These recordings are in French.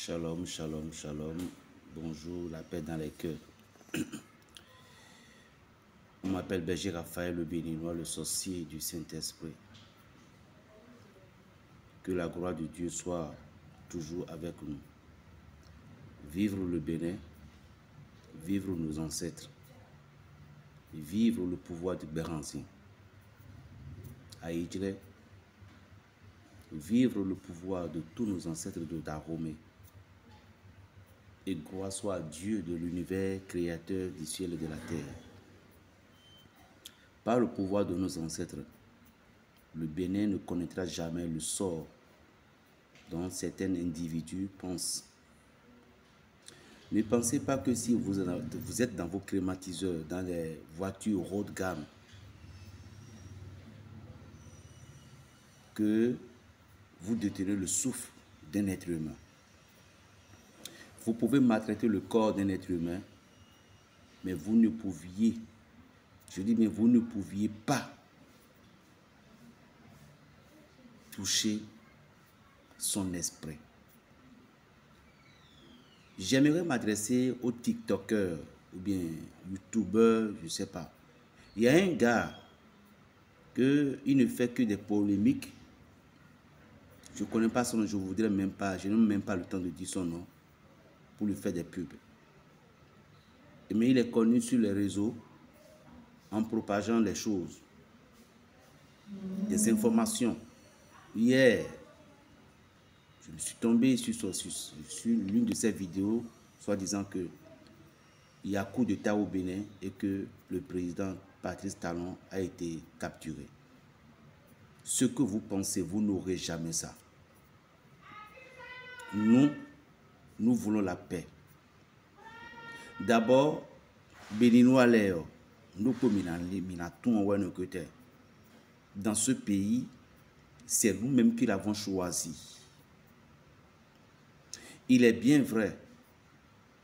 Shalom, shalom, shalom. Bonjour, la paix dans les cœurs. On m'appelle Berger Raphaël le Béninois, le sorcier du Saint-Esprit. Que la gloire de Dieu soit toujours avec nous. Vivre le Bénin, vivre nos ancêtres, vivre le pouvoir de Béranger, Aïdjre, vivre le pouvoir de tous nos ancêtres de Dahomey. Et gloire soit à Dieu de l'univers, créateur du ciel et de la terre. Par le pouvoir de nos ancêtres, le Bénin ne connaîtra jamais le sort dont certains individus pensent. Ne pensez pas que si vous êtes dans vos climatiseurs, dans les voitures haut de gamme, que vous détenez le souffle d'un être humain. Vous pouvez maltraiter le corps d'un être humain, mais vous ne pouviez, mais vous ne pouviez pas toucher son esprit. J'aimerais m'adresser aux TikTokers ou bien YouTubeurs, je ne sais pas. Il y a un gars il ne fait que des polémiques. Je ne connais pas son nom, je voudrais même pas, je n'ai même pas le temps de dire son nom pour lui faire des pubs. Mais il est connu sur les réseaux en propageant les choses, des informations. Hier, je suis tombé sur l'une de ses vidéos, soit disant que il y a coup d'État au Bénin et que le président Patrice Talon a été capturé. Ce que vous pensez, vous n'aurez jamais ça. Nous voulons la paix. D'abord, Béninois Léo, nous dans ce pays, c'est nous-mêmes qui l'avons choisi. Il est bien vrai,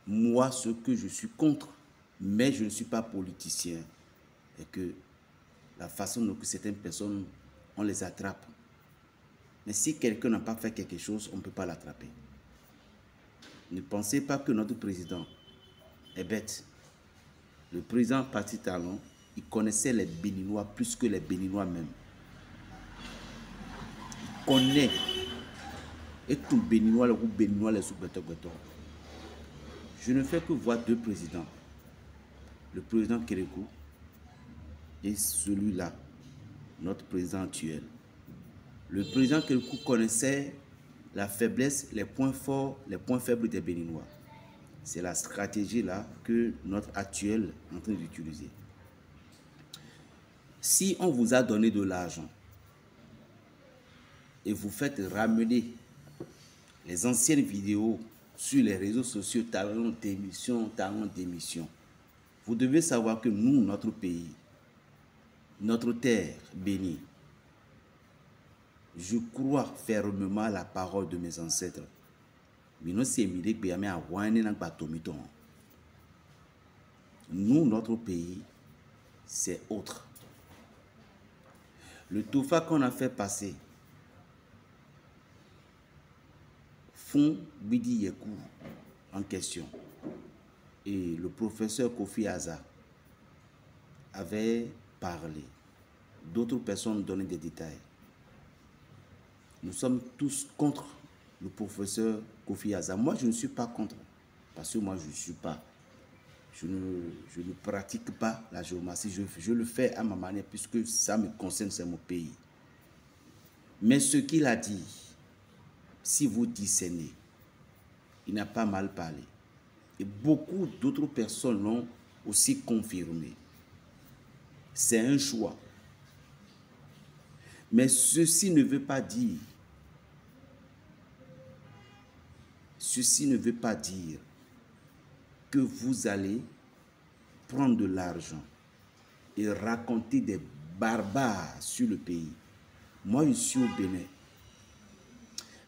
moi, ce que je suis contre, mais je ne suis pas politicien, et que la façon dont certaines personnes, on les attrape. Mais si quelqu'un n'a pas fait quelque chose, on ne peut pas l'attraper. Ne pensez pas que notre président est bête. Le président Patrice Talon, il connaissait les Béninois plus que les Béninois même. Il connaît. Et tout Béninois, le groupe Béninois, les sous-bétons. Je ne fais que voir deux présidents. Le président Kérékou et celui-là, notre président actuel. Le président Kérékou connaissait la faiblesse, les points forts, les points faibles des Béninois. C'est la stratégie là que notre actuel est en train d'utiliser. Si on vous a donné de l'argent et vous faites ramener les anciennes vidéos sur les réseaux sociaux, talent d'émission, vous devez savoir que nous, notre pays, notre terre bénie, je crois fermement à la parole de mes ancêtres. Nous, notre pays, c'est autre. Le Toufa qu'on a fait passer, Fond Bidi Yekou en question, et le professeur Kofi Aza avait parlé. D'autres personnes donnaient des détails. Nous sommes tous contre le professeur Kofi Aza. Moi, je ne suis pas contre, parce que moi, je ne pratique pas la géomancie. Je le fais à ma manière, puisque ça me concerne, c'est mon pays. Mais ce qu'il a dit, si vous discernez, il n'a pas mal parlé. Et beaucoup d'autres personnes l'ont aussi confirmé. C'est un choix. Mais ceci ne veut pas dire que vous allez prendre de l'argent et raconter des barbares sur le pays. Moi, je suis au Bénin.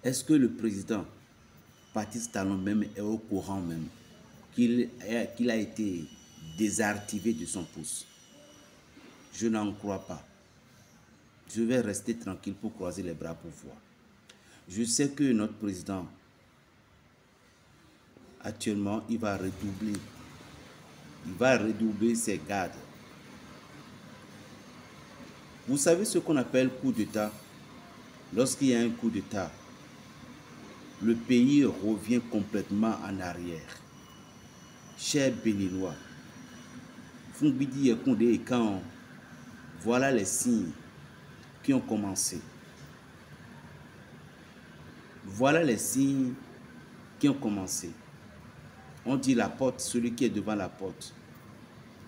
Est-ce que le président Patrice Talon même est au courant même qu'il a été désactivé de son poste? Je n'en crois pas. Je vais rester tranquille pour croiser les bras pour voir. Je sais que notre président actuellement, il va redoubler. Il va redoubler ses gardes. Vous savez ce qu'on appelle coup d'État? Lorsqu'il y a un coup d'État, le pays revient complètement en arrière. Chers Béninois, Foumbidi Yekoundé et Kaon, voilà les signes qui ont commencé. Voilà les signes qui ont commencé. On dit la porte, celui qui est devant la porte,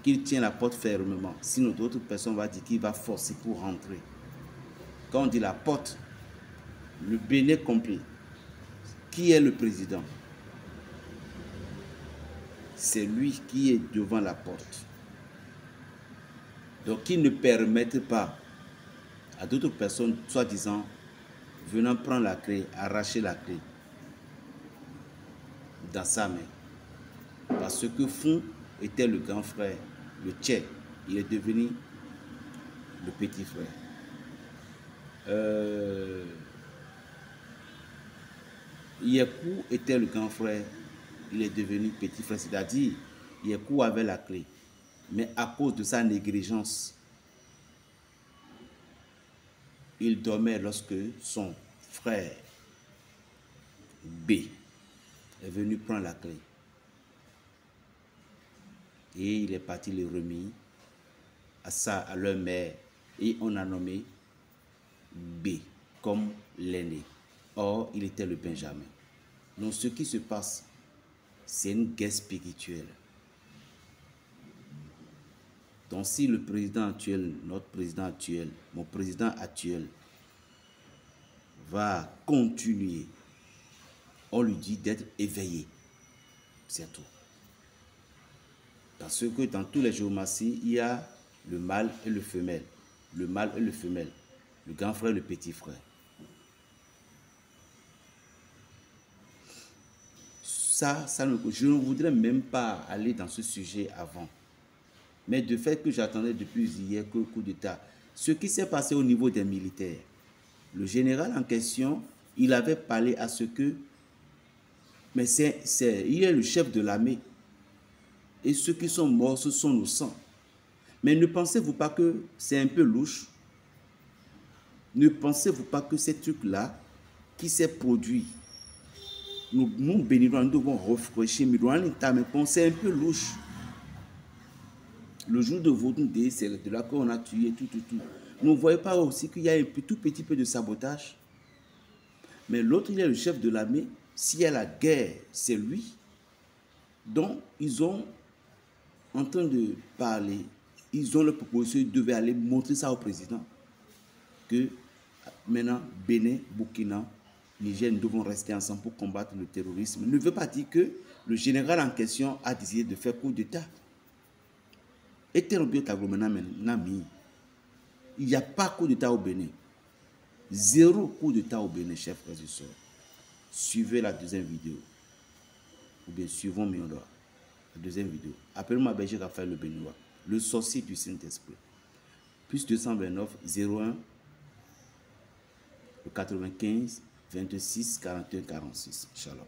qu'il tient la porte fermement. Sinon, d'autres personnes vont dire qu'il va forcer pour rentrer. Quand on dit la porte, le Bénin complet, qui est le président? C'est lui qui est devant la porte. Donc, il ne permettent pas à d'autres personnes, soi-disant, venant prendre la clé, arracher la clé dans sa main. Parce que Fou était le grand frère, le Tchè, il est devenu le petit frère. Yekou était le grand frère, il est devenu petit frère, c'est-à-dire Yekou avait la clé. Mais à cause de sa négligence, il dormait lorsque son frère B est venu prendre la clé. Et il est parti les remis à leur mère. Et on a nommé B comme l'aîné. Or, il était le Benjamin. Donc, ce qui se passe, c'est une guerre spirituelle. Donc, si le président actuel, notre président actuel, mon président actuel, va continuer, on lui dit d'être éveillé. C'est tout. Parce que dans tous les géomaties, il y a le mâle et le femelle. Le mâle et le femelle. Le grand frère et le petit frère. Je ne voudrais même pas aller dans ce sujet avant. Mais de fait que j'attendais depuis hier que le coup d'État, ce qui s'est passé au niveau des militaires, le général en question, il avait parlé à ce que, mais il est le chef de l'armée. Et ceux qui sont morts, ce sont nos sangs. Mais ne pensez-vous pas que c'est un peu louche? Ne pensez-vous pas que ces trucs-là qui s'est produit, nous Béninois, nous devons réfléchir, mais c'est un peu louche. Le jour de Vodou Day, c'est de là qu'on a tué tout. Vous ne voyez pas aussi qu'il y a un tout petit peu de sabotage? Mais l'autre, il est le chef de l'armée. S'il y a la guerre, c'est lui. Donc, ils ont, en train de parler, ils ont le proposition, ils devaient aller montrer ça au président. Que maintenant, Bénin, Burkina, Niger, nous devons rester ensemble pour combattre le terrorisme. Ne veut pas dire que le général en question a décidé de faire coup d'État. Il n'y a pas coup d'État au Bénin. Zéro coup d'État au Bénin, chers frères et sœurs. Suivez la deuxième vidéo. Ou bien suivons Miondor. La deuxième vidéo. Appelez-moi Berger Raphaël le Béninois, le sorcier du Saint-Esprit. Plus 229 01 95 26 41 46. Shalom.